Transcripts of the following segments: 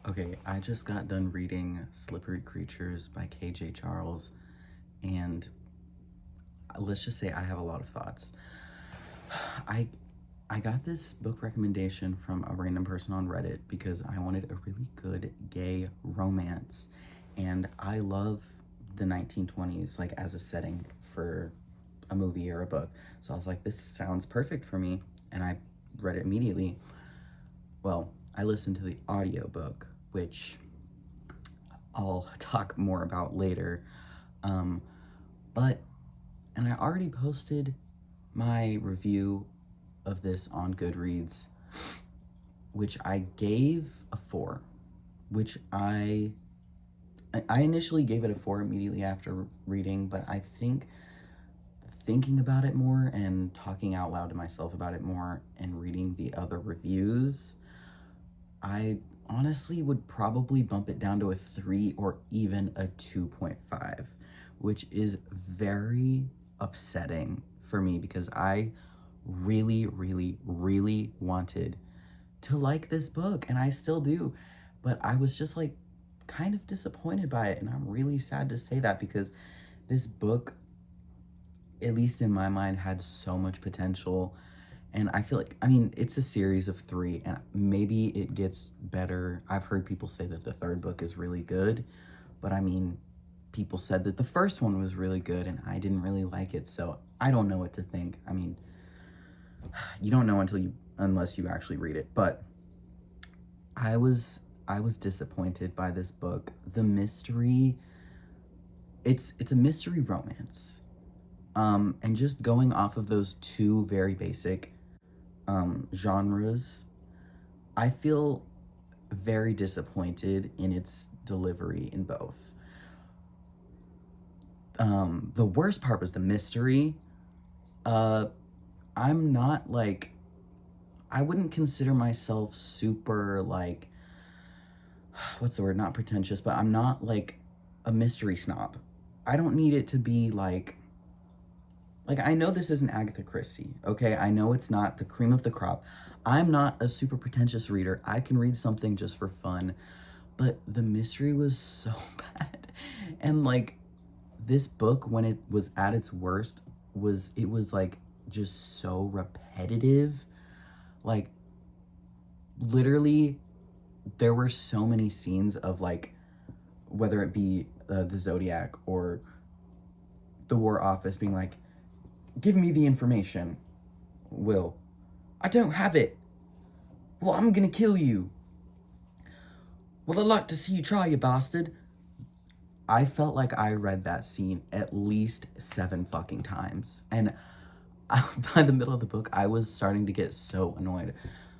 Okay, I just got done reading Slippery Creatures by KJ Charles, and let's just say I have a lot of thoughts. I I got this book recommendation from a random person on Reddit because I wanted a really good gay romance, and I love the 1920s like as a setting for a movie or a book. So I was like, this sounds perfect for me, and I read it immediately. Well, I listened to the audiobook, which I'll talk more about later. Um, but, and I already posted my review of this on Goodreads, which I gave a 4, which I initially gave it a 4 immediately after reading, but I think thinking about it more and talking out loud to myself about it more and reading the other reviews, I honestly would probably bump it down to a 3 or even a 2.5, which is very upsetting for me because I really, really, really wanted to like this book, and I still do. But I was just like kind of disappointed by it, and I'm really sad to say that because this book, at least in my mind, had so much potential. And I feel like, I mean, it's a series of 3, and maybe it gets better. I've heard people say that the third book is really good, but I mean, people said that the first one was really good, and I didn't really like it, so I don't know what to think. I mean, you don't know unless you actually read it. But I was disappointed by this book. The mystery, it's a mystery romance. And just going off of those two very basic genres, I feel very disappointed in its delivery in both. The worst part was the mystery. Uh, I'm not like, I wouldn't consider myself super like, what's the word? Not pretentious, but I'm not like a mystery snob. I don't need it to be like I know this isn't Agatha Christie, okay? I know it's not the cream of the crop. I'm not a super pretentious reader. I can read something just for fun, but the mystery was so bad. And like this book, when it was at its worst, it was like just so repetitive. Like literally there were so many scenes of like whether it be the Zodiac or the War Office being like, give me the information. Will, I don't have it. Well, I'm gonna kill you. Well, I'd like to see you try, you bastard. I felt like I read that scene at least 7 fucking times. And by the middle of the book, I was starting to get so annoyed.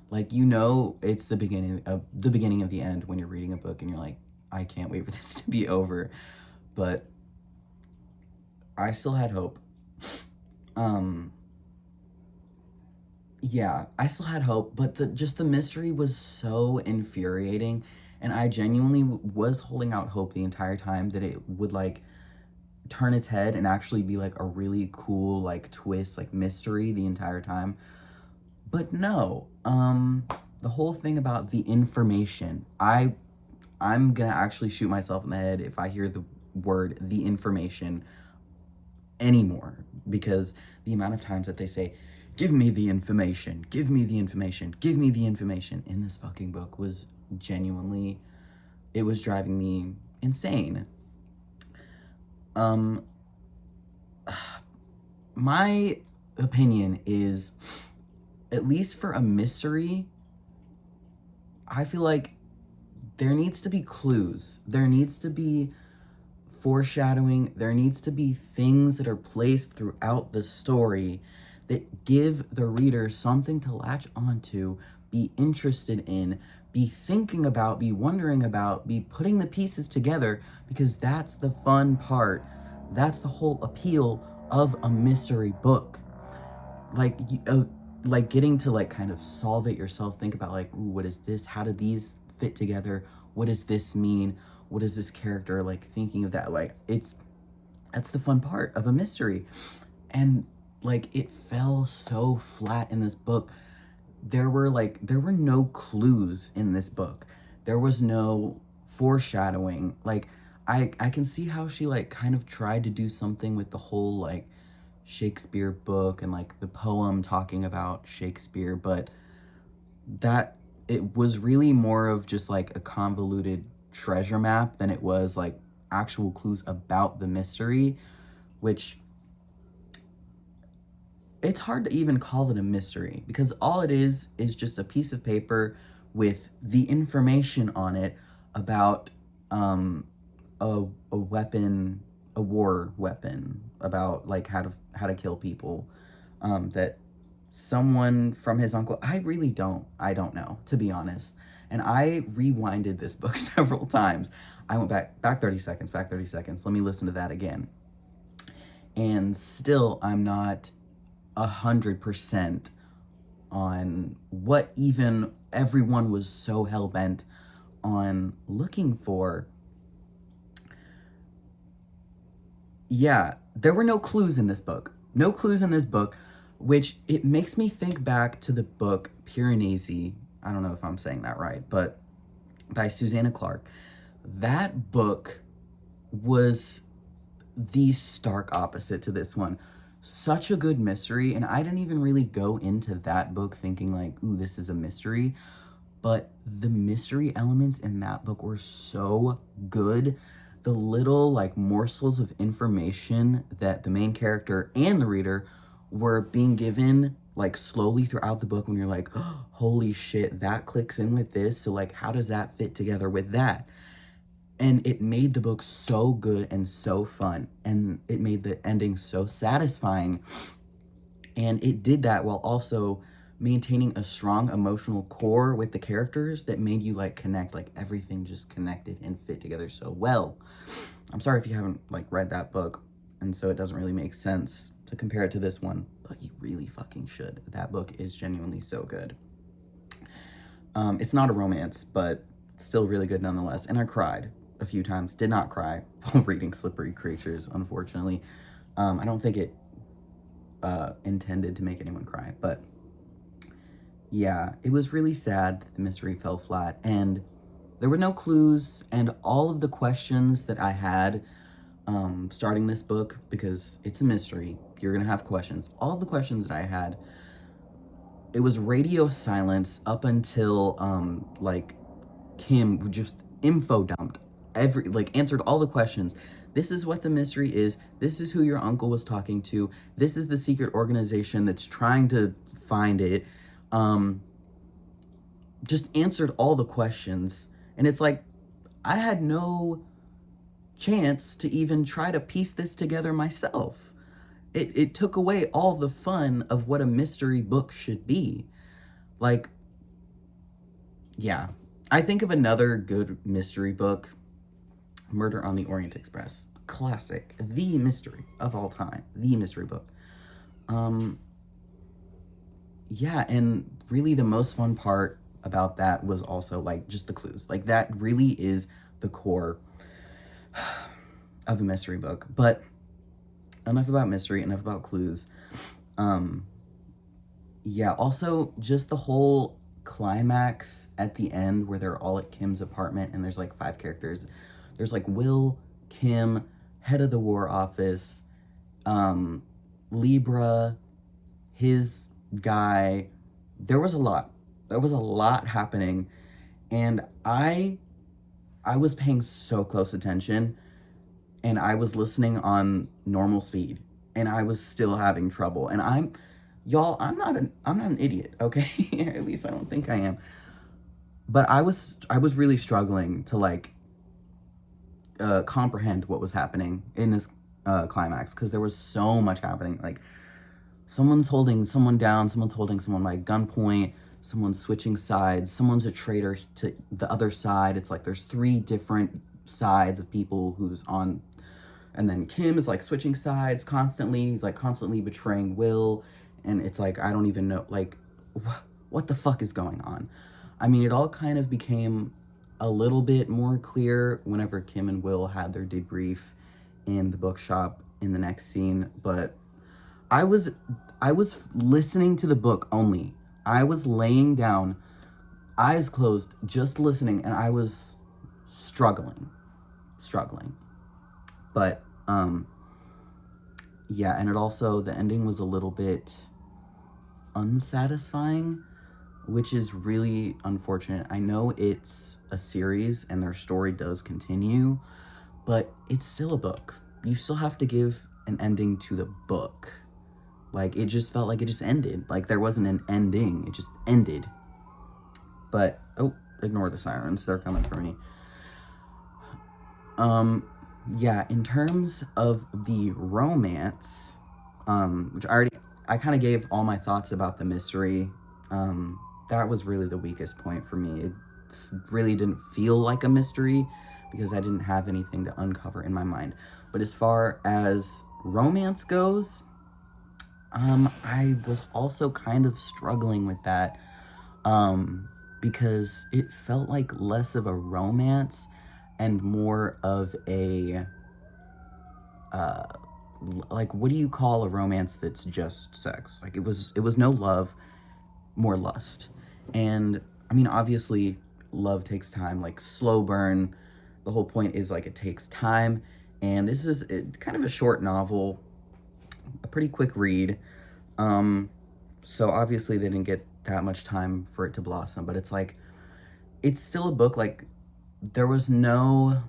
Like, it's the beginning of the end when you're reading a book and you're like, I can't wait for this to be over. But I still had hope. Um, yeah, I still had hope, but the mystery was so infuriating, and I genuinely was holding out hope the entire time that it would like turn its head and actually be like a really cool like twist, like mystery the entire time. But no, the whole thing about the information, I'm gonna actually shoot myself in the head if I hear the word the information anymore, because the amount of times that they say, give me the information, give me the information, give me the information in this fucking book was genuinely, it was driving me insane. Um, my opinion is, at least for a mystery, I feel like there needs to be clues. There needs to be foreshadowing. There needs to be things that are placed throughout the story that give the reader something to latch onto, be interested in, be thinking about, be wondering about, be putting the pieces together, because that's the fun part. That's the whole appeal of a mystery book. Like, like getting to like kind of solve it yourself, think about like, ooh, what is this? How do these fit together? What does this mean? What is this character like thinking of that? Like, that's the fun part of a mystery. And like it fell so flat in this book. There were no clues in this book. There was no foreshadowing. Like, I can see how she like kind of tried to do something with the whole like Shakespeare book and like the poem talking about Shakespeare, but that it was really more of just like a convoluted treasure map than it was like actual clues about the mystery, which it's hard to even call it a mystery because all it is just a piece of paper with the information on it about a weapon, a war weapon, about like how to kill people, that someone from his uncle, I don't know, to be honest. And I rewinded this book several times. I went back 30 seconds, back 30 seconds, let me listen to that again, and still I'm not 100% on what even everyone was so hell-bent on looking for. Yeah, there were no clues in this book. No clues in this book, which it makes me think back to the book Piranesi. I don't know if I'm saying that right, but by Susanna Clark. That book was the stark opposite to this one. Such a good mystery, and I didn't even really go into that book thinking like, ooh, this is a mystery. But the mystery elements in that book were so good. The little like morsels of information that the main character and the reader were being given like slowly throughout the book, when you're like, oh, holy shit, that clicks in with this, so like how does that fit together with that? And it made the book so good and so fun, and it made the ending so satisfying. And it did that while also maintaining a strong emotional core with the characters that made you like connect, like everything just connected and fit together so well. I'm sorry if you haven't like read that book, and so it doesn't really make sense to compare it to this one, but you really fucking should. That book is genuinely so good. It's not a romance, but still really good nonetheless. And I cried a few times. Did not cry while reading Slippery Creatures, unfortunately. I don't think it intended to make anyone cry, but yeah, it was really sad that the mystery fell flat, and there were no clues, and all of the questions that I had starting this book, because it's a mystery, you're gonna have questions. All of the questions that I had, it was radio silence up until like Kim just info dumped answered all the questions. This is what the mystery is. This is who your uncle was talking to. This is the secret organization that's trying to find it. Just answered all the questions. And it's like, I had no chance to even try to piece this together myself. It took away all the fun of what a mystery book should be. Like, yeah. I think of another good mystery book, Murder on the Orient Express. Classic. The mystery of all time. The mystery book. Yeah, and really the most fun part about that was also like just the clues. Like that really is the core of a mystery book. But enough about mystery, enough about clues. Yeah, also just the whole climax at the end where they're all at Kim's apartment and there's like 5 characters. There's like Will, Kim, head of the war office, Libra, his guy. There was a lot. There was a lot happening, and I was paying so close attention, and I was listening on normal speed, and I was still having trouble. And I'm not an idiot, okay? At least I don't think I am. But I was really struggling to like comprehend what was happening in this climax, because there was so much happening. Like, someone's holding someone down, someone's holding someone by gunpoint, someone's switching sides, someone's a traitor to the other side. It's like there's 3 different sides of people who's on, and then Kim is like switching sides constantly. He's like constantly betraying Will, and it's like, I don't even know, like, what the fuck is going on? I mean, it all kind of became a little bit more clear whenever Kim and Will had their debrief in the bookshop in the next scene, but I was listening to the book only. I was laying down eyes closed, just listening, and I was struggling. But, yeah, and it also, the ending was a little bit unsatisfying, which is really unfortunate. I know it's a series and their story does continue, but it's still a book. You still have to give an ending to the book. Like, it just felt like it just ended. Like, there wasn't an ending. It just ended. But, oh, ignore the sirens. They're coming for me. Yeah, in terms of the romance, which I kind of gave all my thoughts about the mystery. That was really the weakest point for me. It really didn't feel like a mystery because I didn't have anything to uncover in my mind. But as far as romance goes, I was also kind of struggling with that, because it felt like less of a romance and more of a, like, what do you call a romance that's just sex? Like, it was no love, more lust. And I mean, obviously love takes time, like slow burn. The whole point is like it takes time, and this is kind of a short novel, a pretty quick read. So obviously they didn't get that much time for it to blossom, but it's like, it's still a book. Like, there was no,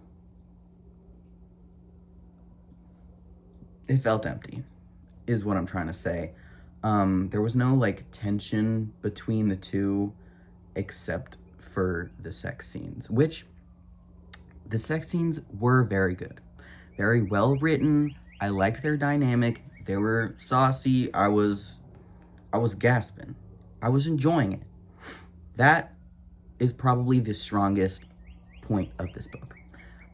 it felt empty, is what I'm trying to say. There was no like tension between the two except for the sex scenes, which the sex scenes were very good, very well written. I liked their dynamic. They were saucy. I was gasping. I was enjoying it. That is probably the strongest point of this book.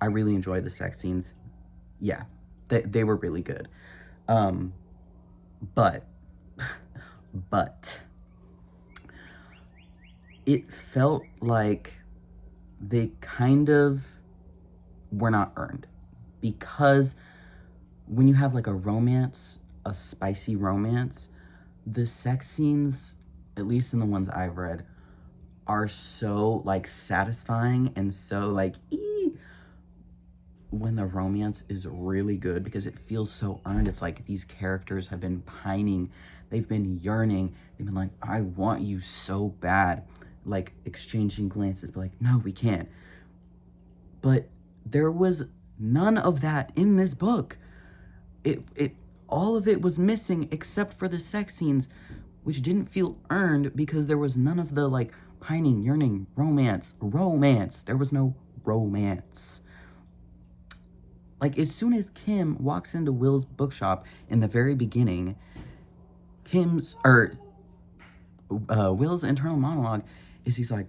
I really enjoyed the sex scenes. Yeah, they were really good. But it felt like they kind of were not earned, because when you have like a romance, a spicy romance, the sex scenes, at least in the ones I've read, are so like satisfying and so like when the romance is really good, because it feels so earned. It's like these characters have been pining, they've been yearning, they've been like, I want you so bad, like exchanging glances, but like, no, we can't. But there was none of that in this book. It all of it was missing except for the sex scenes, which didn't feel earned because there was none of the like pining, yearning, romance. There was no romance. Like, as soon as Kim walks into Will's bookshop in the very beginning, Will's internal monologue is, he's like,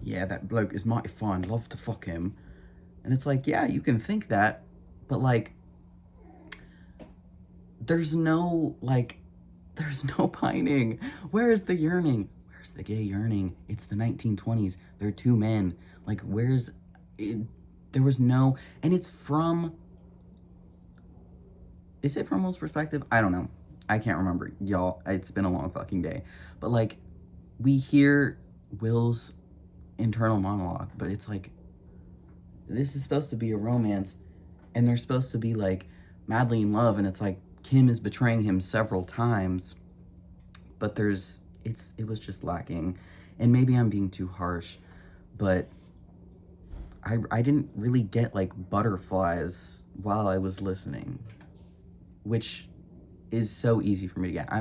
yeah, that bloke is mighty fine, love to fuck him. And it's like, yeah, you can think that, but like, there's no pining. Where is the yearning? Where's the gay yearning? It's the 1920s. They're two men. Like, where's it? There was no, and it's from, is it from Will's perspective? I don't know. I can't remember, y'all. It's been a long fucking day. But like, we hear Will's internal monologue, but it's like, this is supposed to be a romance, and they're supposed to be like madly in love, and it's like Kim is betraying him several times, but it was just lacking. And maybe I'm being too harsh, but I didn't really get like butterflies while I was listening, which is so easy for me to get.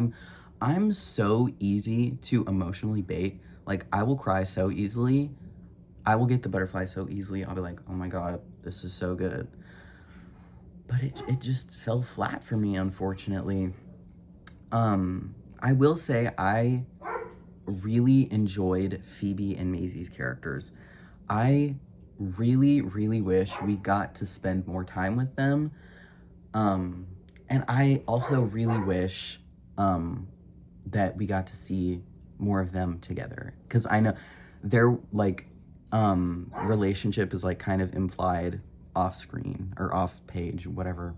I'm so easy to emotionally bait. Like, I will cry so easily. I will get the butterflies so easily. I'll be like, oh my God, this is so good. But it just fell flat for me, unfortunately. I will say I really enjoyed Phoebe and Maisie's characters. I really, really wish we got to spend more time with them. And I also really wish that we got to see more of them together. Because I know their like relationship is like kind of implied off screen or off page, whatever.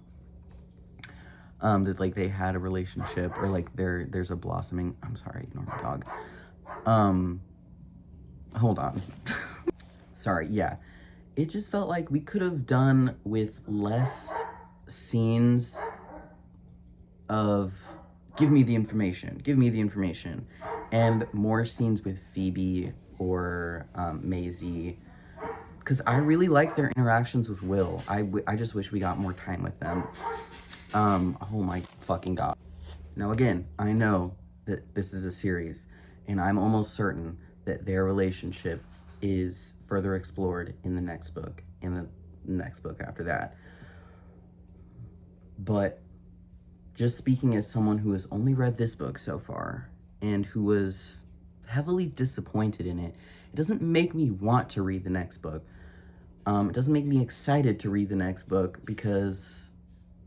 That like they had a relationship, or like there's a blossoming, I'm sorry, ignore my dog. hold on. Sorry, yeah. It just felt like we could have done with less scenes of give me the information, and more scenes with Phoebe or Maisie, because I really like their interactions with Will. I just wish we got more time with them. Oh my fucking god. Now again, I know that this is a series, and I'm almost certain that their relationship is further explored in the next book, and the next book after that. But just speaking as someone who has only read this book so far, and who was heavily disappointed in it, it doesn't make me want to read the next book. It doesn't make me excited to read the next book, because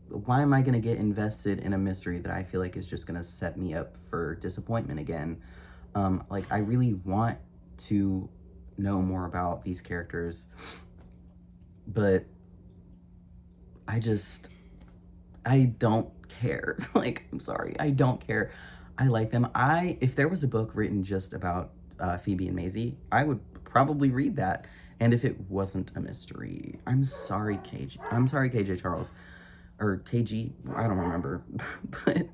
why am I going to get invested in a mystery that I feel like is just going to set me up for disappointment again? Like, I really want to know more about these characters, but I don't care. Like, I'm sorry, I don't care. I like them. If there was a book written just about Phoebe and Maisie, I would probably read that. And if it wasn't a mystery, I'm sorry, KJ Charles. Or KG, I don't remember. But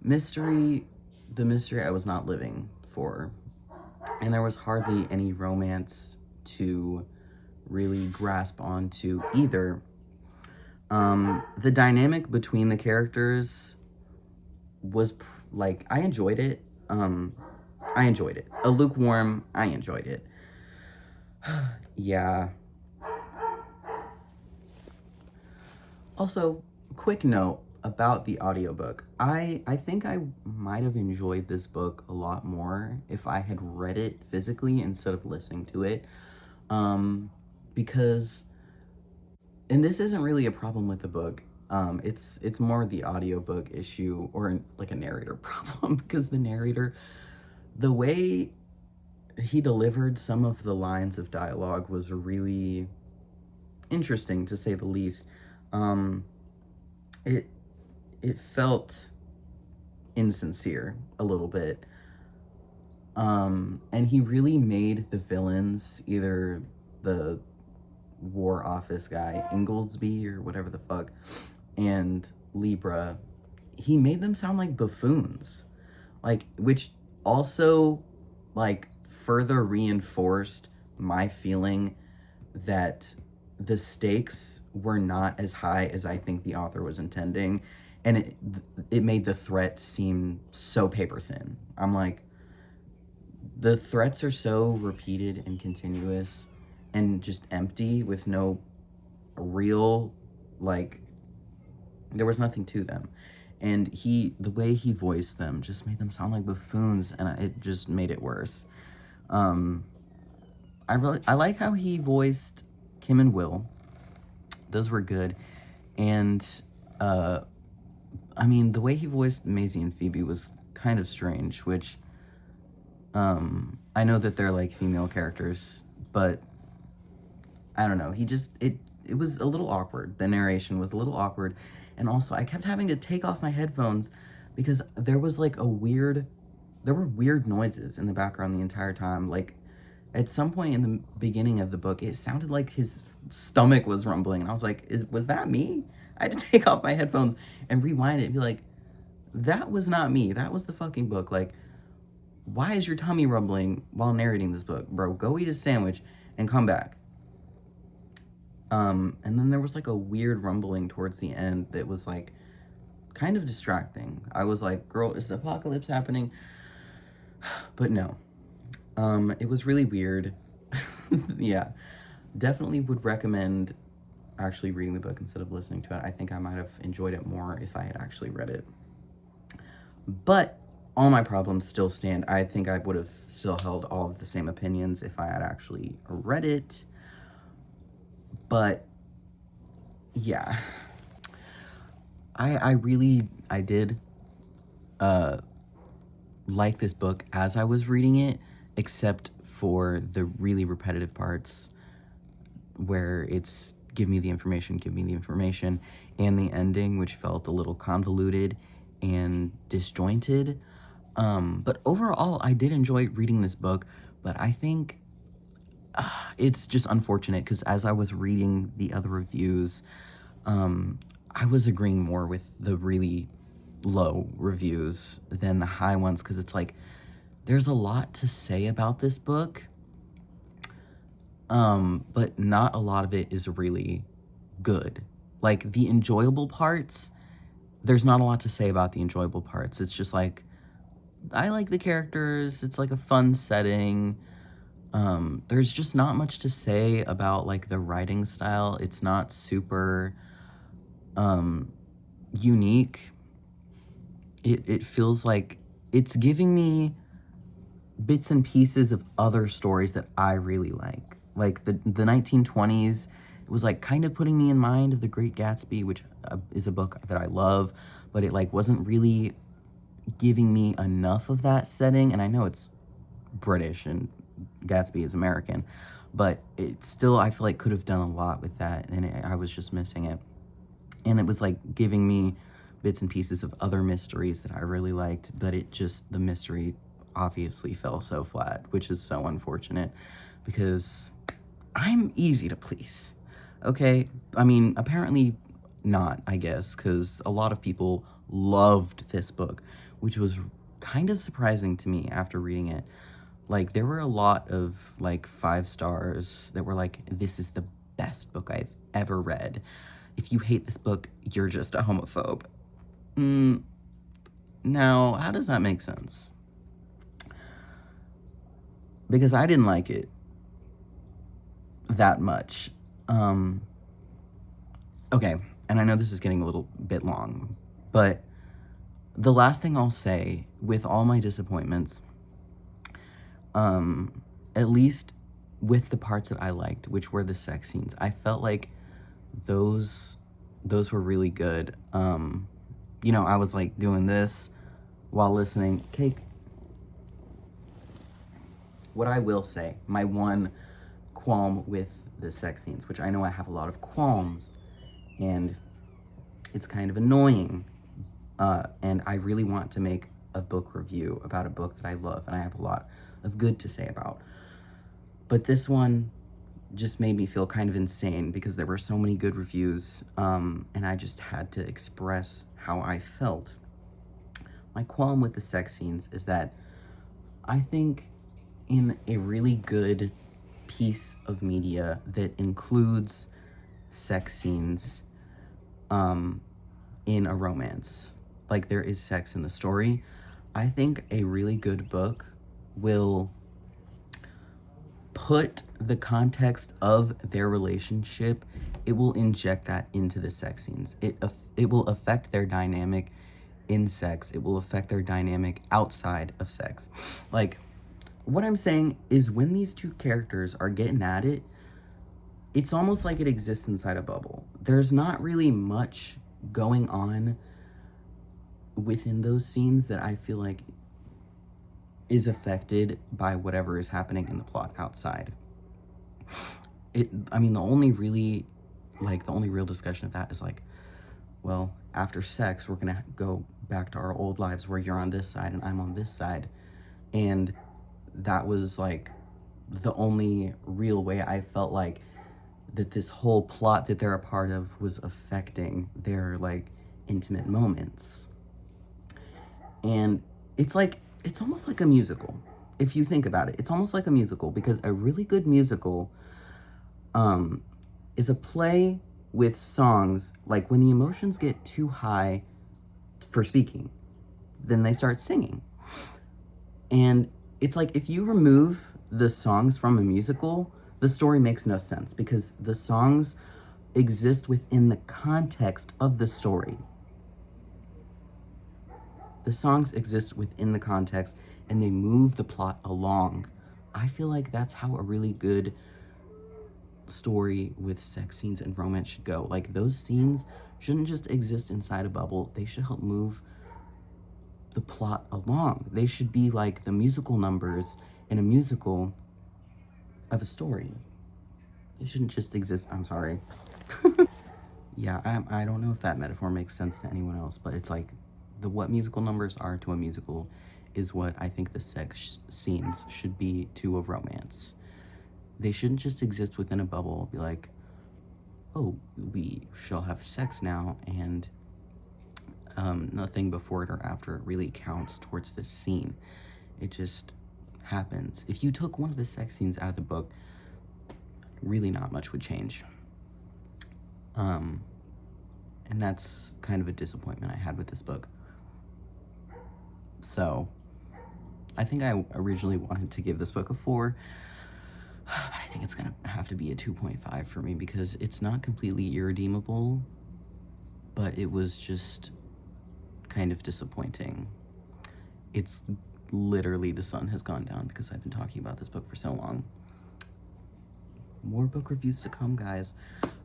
the mystery I was not living for. And there was hardly any romance to really grasp onto either. The dynamic between the characters was like, I enjoyed it. A lukewarm, I enjoyed it. Yeah. Also, quick note about the audiobook. I think I might have enjoyed this book a lot more if I had read it physically instead of listening to it. Because, and this isn't really a problem with the book. It's more the audiobook issue, or like a narrator problem, because the narrator, the way he delivered some of the lines of dialogue was really interesting, to say the least. It felt insincere a little bit. And he really made the villains, either the War Office guy, Inglesby or whatever the fuck, and Libra, he made them sound like buffoons. Like, which also, like, further reinforced my feeling that the stakes were not as high as I think the author was intending, and it made the threat seem so paper thin. I'm like, the threats are so repeated and continuous and just empty, with no real, like, there was nothing to them. And the way he voiced them just made them sound like buffoons, and it just made it worse. I like how he voiced Kim and Will. Those were good. And, I mean, the way he voiced Maisie and Phoebe was kind of strange, which, I know that they're, like, female characters, but I don't know. It was a little awkward. The narration was a little awkward. And also, I kept having to take off my headphones because there was, like, there were weird noises in the background the entire time. Like, at some point in the beginning of the book, it sounded like his stomach was rumbling. And I was like, was that me? I had to take off my headphones and rewind it and be like, that was not me. That was the fucking book. Like, why is your tummy rumbling while narrating this book? Bro, go eat a sandwich and come back. And then there was, like, a weird rumbling towards the end that was, like, kind of distracting. I was like, girl, is the apocalypse happening? But no. It was really weird. Yeah. Definitely would recommend actually reading the book instead of listening to it. I think I might have enjoyed it more if I had actually read it. But all my problems still stand. I think I would have still held all of the same opinions if I had actually read it. But yeah, I did like this book as I was reading it, except for the really repetitive parts where it's give me the information, and the ending, which felt a little convoluted and disjointed. But overall, I did enjoy reading this book, but I think it's just unfortunate because as I was reading the other reviews, I was agreeing more with the really low reviews than the high ones because it's like there's a lot to say about this book, but not a lot of it is really good. Like the enjoyable parts, there's not a lot to say about the enjoyable parts. It's just like I like the characters. It's like a fun setting. There's just not much to say about like the writing style. It's not super unique. It feels like it's giving me bits and pieces of other stories that I really like. Like the 1920s, it was like kind of putting me in mind of The Great Gatsby, which is a book that I love, but it like wasn't really giving me enough of that setting. And I know it's British and Gatsby is American, but it still, I feel like could have done a lot with that, and I was just missing it. And it was like giving me bits and pieces of other mysteries that I really liked, but the mystery obviously fell so flat, which is so unfortunate because I'm easy to please. Okay? I mean, apparently not, I guess, because a lot of people loved this book, which was kind of surprising to me after reading it. Like, there were a lot of, like, 5 stars that were like, this is the best book I've ever read. If you hate this book, you're just a homophobe. Now, how does that make sense? Because I didn't like it that much. Okay, and I know this is getting a little bit long, but the last thing I'll say, with all my disappointments, at least with the parts that I liked, which were the sex scenes, I felt like those were really good. You know, I was like doing this while listening. Cake. What I will say, my one qualm with the sex scenes, which I know I have a lot of qualms, and it's kind of annoying, and I really want to make a book review about a book that I love and I have a lot of good to say about. But this one just made me feel kind of insane because there were so many good reviews, and I just had to express how I felt. My qualm with the sex scenes is that I think in a really good piece of media that includes sex scenes in a romance, like there is sex in the story, I think a really good book will put the context of their relationship, it will inject that into the sex scenes. It will affect their dynamic in sex. It will affect their dynamic outside of sex. Like, what I'm saying is when these two characters are getting at it, it's almost like it exists inside a bubble. There's not really much going on within those scenes that I feel like is affected by whatever is happening in the plot outside. I mean, the only real discussion of that is like, well, after sex, we're gonna go back to our old lives where you're on this side and I'm on this side. And that was like the only real way I felt like that this whole plot that they're a part of was affecting their like intimate moments. And it's almost like a musical. If you think about it, it's almost like a musical because a really good musical is a play with songs. Like when the emotions get too high for speaking, then they start singing. And it's like if you remove the songs from a musical, the story makes no sense because the songs exist within the context of the story. The songs exist within the context and they move the plot along. I feel like that's how a really good story with sex scenes and romance should go. Like those scenes shouldn't just exist inside a bubble. They should help move the plot along. They should be like the musical numbers in a musical of a story. They shouldn't just exist. I'm sorry. Yeah, I don't know if that metaphor makes sense to anyone else, but it's like what musical numbers are to a musical is what I think the sex scenes should be to a romance. they shouldn't just exist within a bubble, be like, oh, we shall have sex now, and nothing before it or after it really counts towards this scene. It just happens. If you took one of the sex scenes out of the book, really not much would change. And that's kind of a disappointment I had with this book. So, I think I originally wanted to give this book a 4, but I think it's gonna have to be a 2.5 for me because it's not completely irredeemable, but it was just kind of disappointing. It's literally the sun has gone down because I've been talking about this book for so long. More book reviews to come, guys.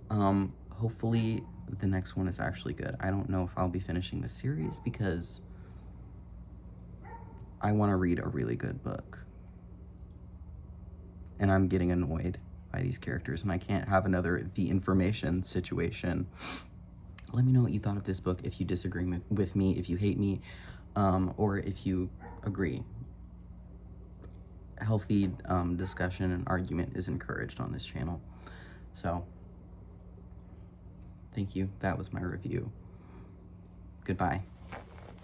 Hopefully the next one is actually good. I don't know if I'll be finishing the series because I want to read a really good book. And I'm getting annoyed by these characters, and I can't have another The Information situation. Let me know what you thought of this book, if you disagree with me, if you hate me, or if you agree. Healthy discussion and argument is encouraged on this channel. So, thank you. That was my review. Goodbye.